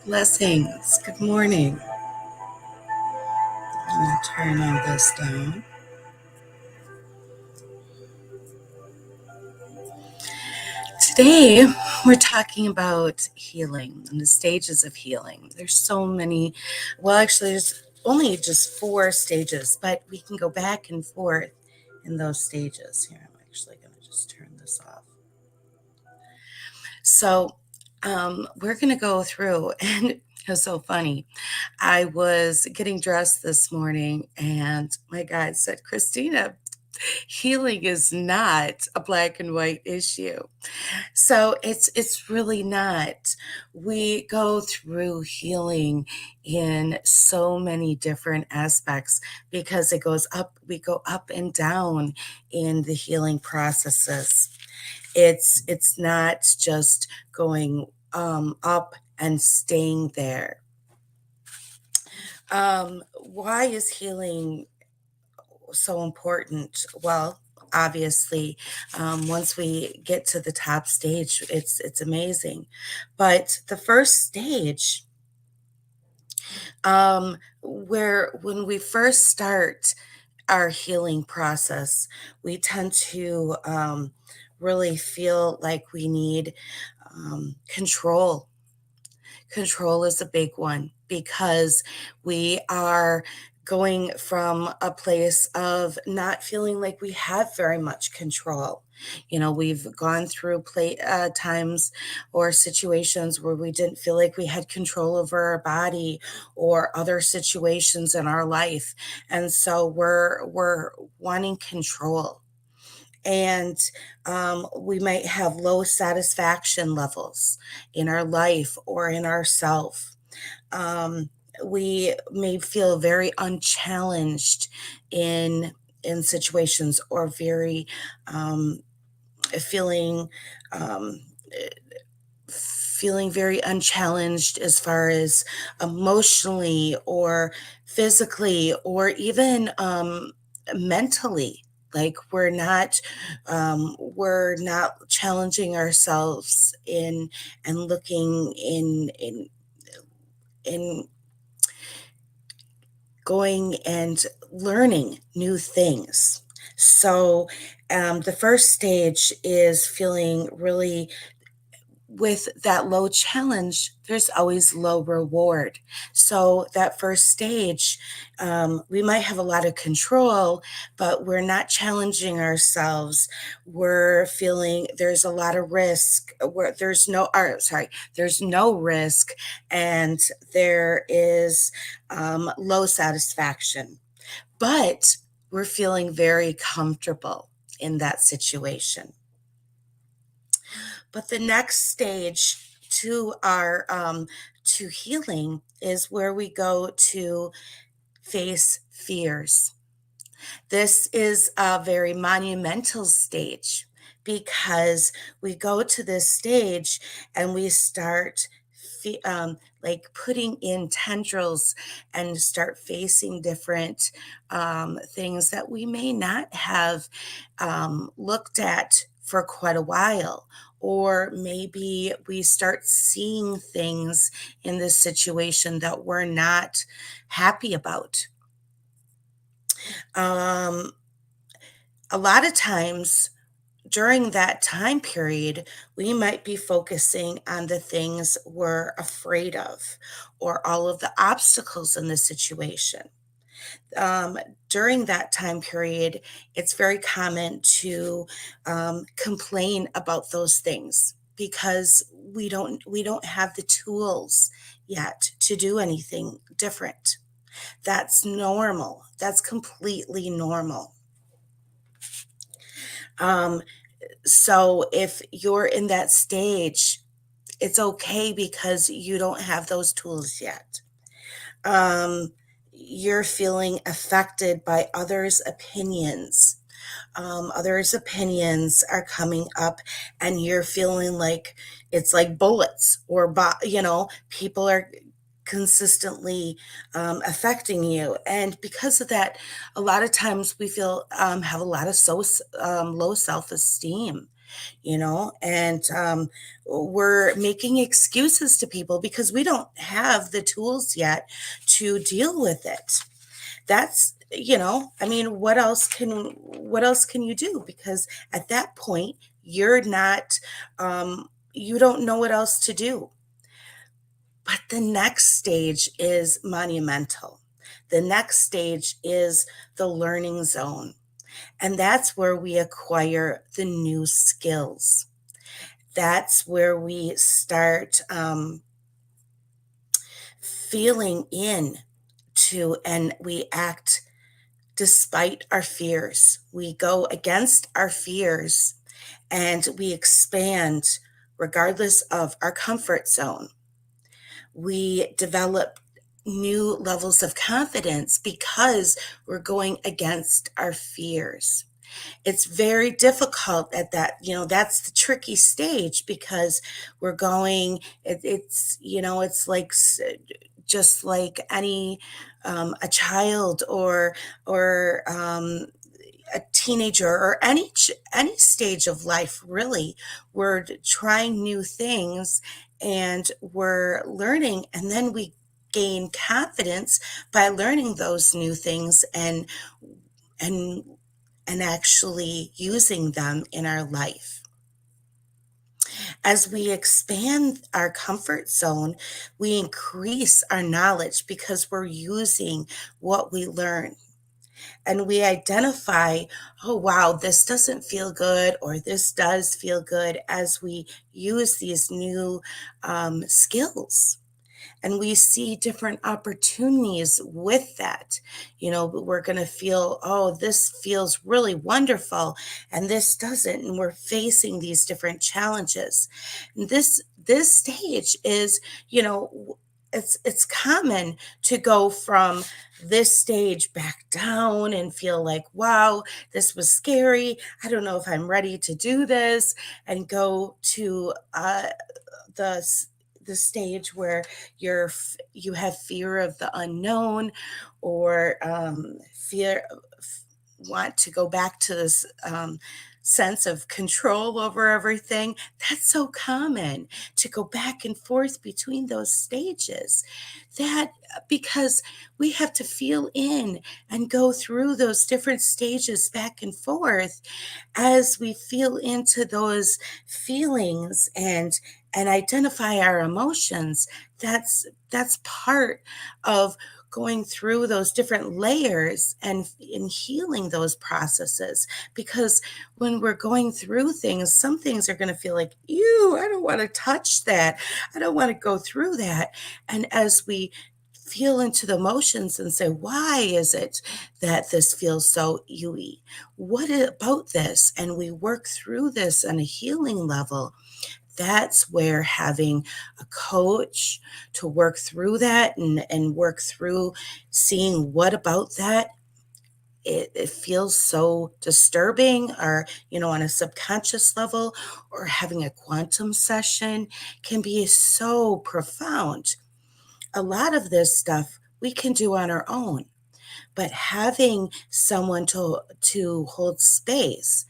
Blessings. Good morning. I'm going to turn all this down. Today, we're talking about healing and the stages of healing. There's so many. Well, actually, there's only just 4 stages, but we can go back and forth in those stages. Here, I'm actually going to just turn this off. So, we're going to go through, and it was so funny. I was getting dressed this morning, and my guide said, Christina, healing is not a black and white issue. So it's really not. We go through healing in so many different aspects because it goes up, we go up and down in the healing processes. It's not just going up and staying there. Why is healing so important? Well, obviously, once we get to the top stage, it's amazing. But the first stage, where when we first start our healing process, we tend to really feel like we need control. Control is a big one because we are going from a place of not feeling like we have very much control. We've gone through times or situations where we didn't feel like we had control over our body or other situations in our life. And so we're wanting control, and we might have low satisfaction levels in our life or in ourself. Um, we may feel very unchallenged in in situations, or very um, feeling um, feeling very unchallenged as far as emotionally or physically or even mentally. Like we're not challenging ourselves in and looking in going and learning new things. So the first stage is feeling really, with that low challenge, there's always low reward. So that first stage, we might have a lot of control, but we're not challenging ourselves. We're feeling there's a lot of risk. Where there's no risk, and there is low satisfaction. But we're feeling very comfortable in that situation. But the next stage to our to healing is where we go to face fears. This is a very monumental stage because we go to this stage and we start like putting in tendrils and start facing different things that we may not have looked at for quite a while. Or maybe we start seeing things in this situation that we're not happy about. Um, a lot of times during that time period, we might be focusing on the things we're afraid of or all of the obstacles in the situation. Um, During that time period, it's very common to complain about those things because we don't have the tools yet to do anything different. That's normal. That's completely normal. Um, So if you're in that stage, it's okay because you don't have those tools yet. Um, you're feeling affected by others' opinions. Others' opinions are coming up, and you're feeling like it's like bullets, or people are consistently affecting you. And because of that, a lot of times we feel have a lot of low self-esteem. and we're making excuses to people because we don't have the tools yet to deal with it. I mean, what else can you do? Because at that point, you're not, you don't know what else to do. But the next stage is monumental. The next stage is the learning zone. And that's where we acquire the new skills. That's where we start feeling in to, and we act despite our fears. We go against our fears and we expand regardless of our comfort zone. We develop new levels of confidence because we're going against our fears. It's very difficult at that, that's the tricky stage because it's like just like any a child or a teenager or any stage of life, really. We're trying new things and we're learning, and then we gain confidence by learning those new things and and actually using them in our life. As we expand our comfort zone, we increase our knowledge because we're using what we learn, and we identify, oh, wow, this doesn't feel good, or this does feel good, as we use these new skills. And we see different opportunities with that. We're going to feel, oh, this feels really wonderful, and this doesn't. And we're facing these different challenges. And this stage is, it's common to go from this stage back down and feel like, wow, this was scary. I don't know if I'm ready to do this, and go to the the stage where you have fear of the unknown, or want to go back to this sense of control over everything. That's so common, to go back and forth between those stages. That Because we have to feel in and go through those different stages back and forth as we feel into those feelings and identify our emotions. That's part of going through those different layers and in healing those processes. Because when we're going through things, some things are going to feel like, ew, I don't want to touch that, I don't want to go through that. And as we feel into the emotions and say, why is it that this feels so ewy? About this? And we work through this on a healing level. That's where having a coach to work through that and work through seeing what about that it feels so disturbing, or on a subconscious level, or having a quantum session can be so profound. A lot of this stuff we can do on our own, but having someone to hold space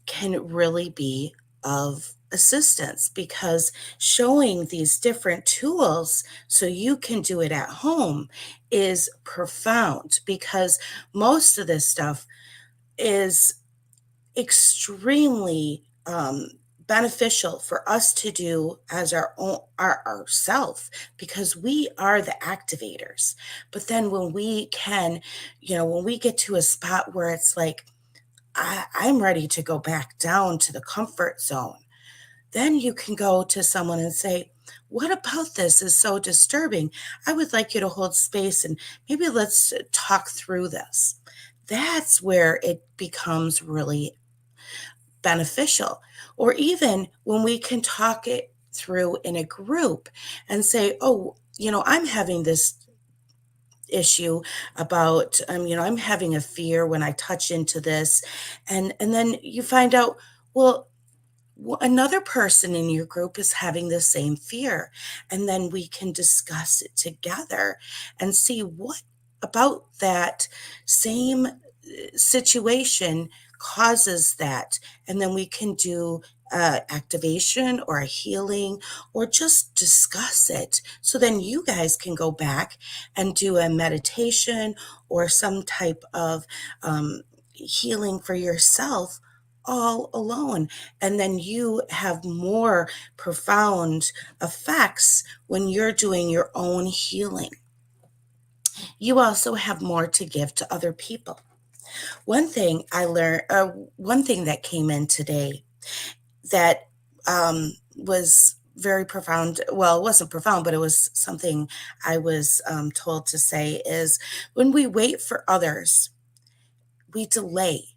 can really be of assistance, because showing these different tools so you can do it at home is profound, because most of this stuff is extremely beneficial for us to do as our own ourself, because we are the activators. But then when we get to a spot where it's like, I'm ready to go back down to the comfort zone, then you can go to someone and say, what about this is so disturbing? I would like you to hold space and maybe let's talk through this. That's where it becomes really beneficial. Or even when we can talk it through in a group and say, oh, I'm having this issue about, I'm having a fear when I touch into this. And then you find out, well, another person in your group is having the same fear. And then we can discuss it together and see what about that same situation causes that. And then we can do activation or a healing or just discuss it. So then you guys can go back and do a meditation or some type of healing for yourself all alone. And then you have more profound effects when you're doing your own healing. You also have more to give to other people. One thing I learned, one thing that came in today that was very profound. Well, it wasn't profound, but it was something I was told to say is when we wait for others, we delay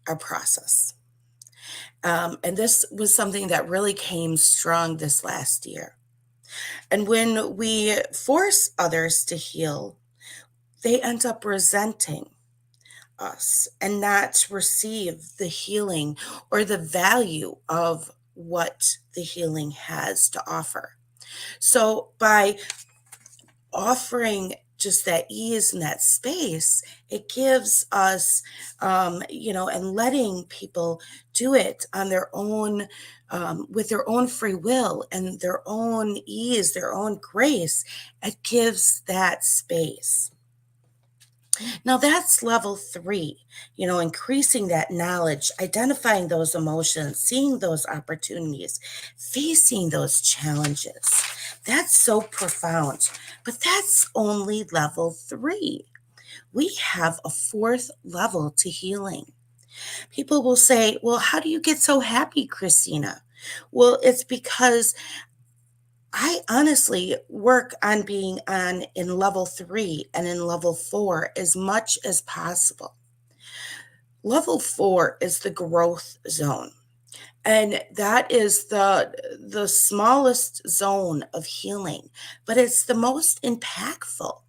our process. And this was something that really came strong this last year. And when we force others to heal, they end up resenting us and not receive the healing or the value of what the healing has to offer. So by offering just that ease and that space, it gives us, and letting people do it on their own, with their own free will and their own ease, their own grace, it gives that space. Now that's level three, increasing that knowledge, identifying those emotions, seeing those opportunities, facing those challenges. That's so profound. But that's only level three. We have a fourth level to healing. People will say, well, how do you get so happy, Christina? Well, it's because I honestly work on being on in level 3 and in level 4 as much as possible. Level 4 is the growth zone. And that is the smallest zone of healing, but it's the most impactful.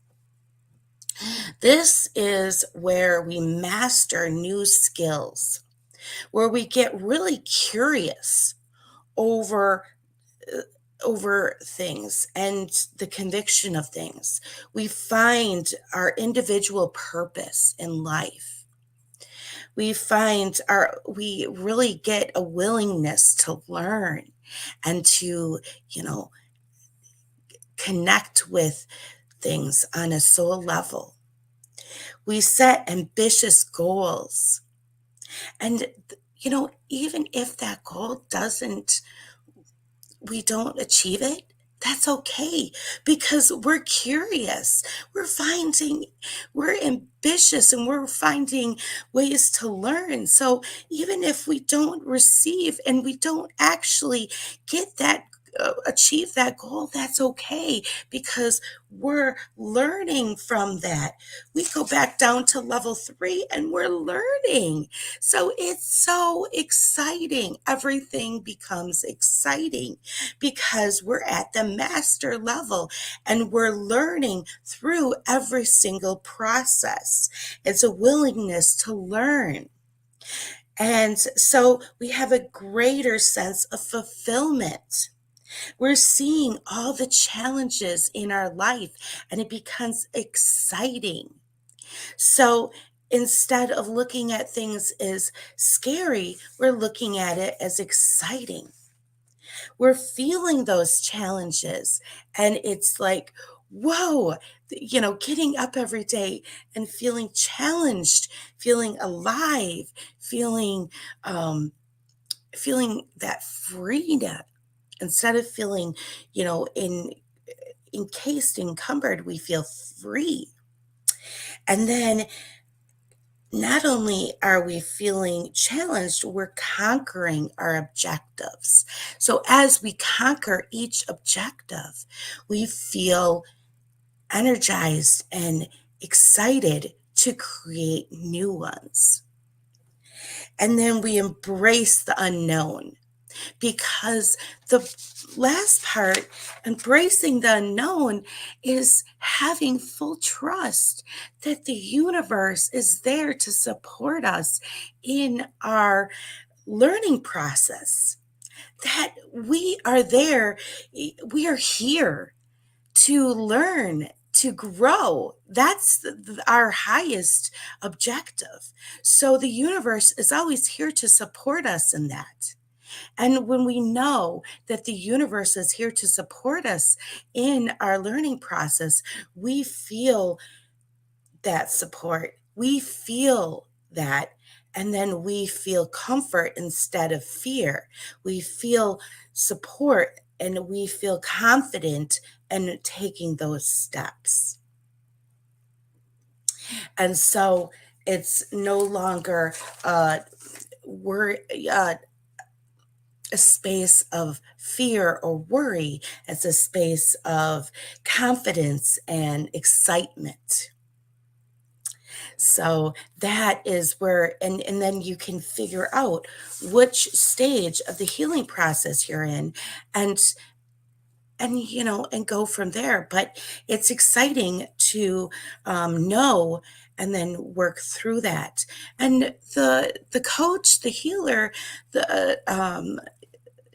This is where we master new skills, where we get really curious over over things and the conviction of things. We find our individual purpose in life. We really get a willingness to learn and to, you know, connect with things on a soul level. We set ambitious goals. And, even if that goal doesn't we don't achieve it, that's okay because we're curious. We're ambitious and we're finding ways to learn. So even if we don't receive and we don't actually get that, achieve that goal, that's okay because we're learning from that. We go back down to level 3 and we're learning. So it's so exciting. Everything becomes exciting because we're at the master level and we're learning through every single process. It's a willingness to learn. And so we have a greater sense of fulfillment. We're seeing all the challenges in our life and it becomes exciting. So instead of looking at things as scary, we're looking at it as exciting. We're feeling those challenges and it's like, whoa, getting up every day and feeling challenged, feeling alive, um feeling that freedom instead of feeling, encased, encumbered, we feel free. And then not only are we feeling challenged, we're conquering our objectives. So as we conquer each objective, we feel energized and excited to create new ones. And then we embrace the unknown because the last part, embracing the unknown, is having full trust that the universe is there to support us in our learning process, that we are there, we are here to learn, to grow. That's our highest objective. So the universe is always here to support us in that. And when we know that the universe is here to support us in our learning process, we feel that support. We feel that. And then we feel comfort instead of fear. We feel support and we feel confident in taking those steps. And so it's no longer we're a space of fear or worry. It's a space of confidence and excitement. So that is where, and then you can figure out which stage of the healing process you're in, and and go from there. But it's exciting to know and then work through that. And the coach, the healer, the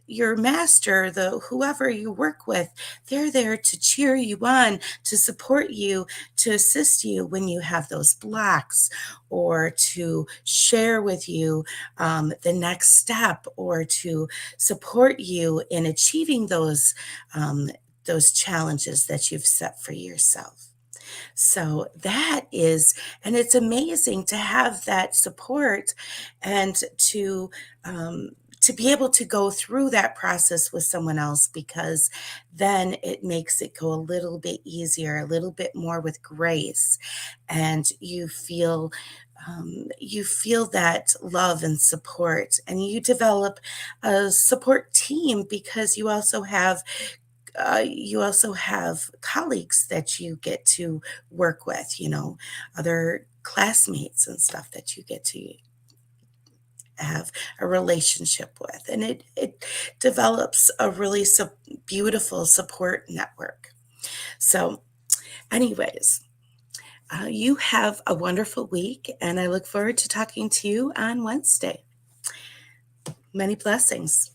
your master, the whoever you work with, they're there to cheer you on, to support you, to assist you when you have those blocks, or to share with you the next step, or to support you in achieving those challenges that you've set for yourself. So that is, and it's amazing to have that support and to be able to go through that process with someone else, because then it makes it go a little bit easier, a little bit more with grace, and you feel that love and support, and you develop a support team because you also have colleagues that you get to work with, other classmates and stuff that you get to have a relationship with. And it develops a really beautiful support network. So, anyways, you have a wonderful week, and I look forward to talking to you on Wednesday. Many blessings.